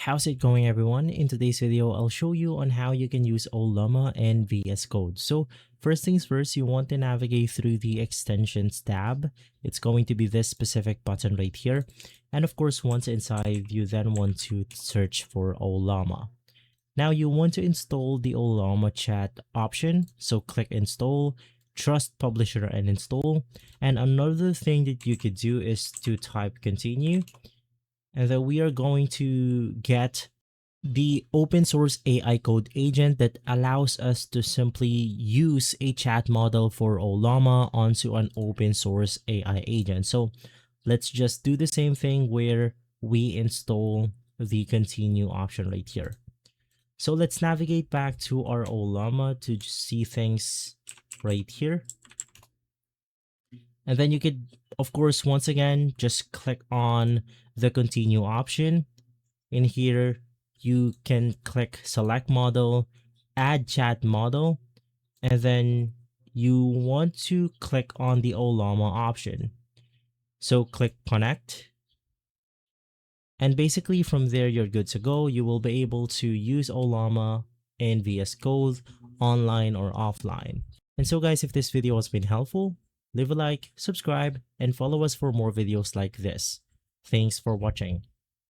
How's it going, everyone? In today's video, I'll show you on how you can use Ollama and VS Code. So first things first, you want to navigate through the extensions tab. It's going to be this specific button right here. And of course, once inside, you then want to search for Ollama. Now you want to install the Ollama chat option. So click install, trust publisher and install. And another thing that you could do is to type continue. And then we are going to get the open source AI code agent that allows us to simply use a chat model for Ollama onto an open source AI agent. So let's just do the same thing where we install the continue option right here. So let's navigate back to our Ollama to see things right here. And then you could, of course, once again, just click on the continue option. In here, you can click select model, add chat model, and then you want to click on the Ollama option. So click connect. And basically from there, you're good to go. You will be able to use Ollama in VS Code online or offline. And so guys, if this video has been helpful, leave a like, subscribe, and follow us for more videos like this. Thanks for watching.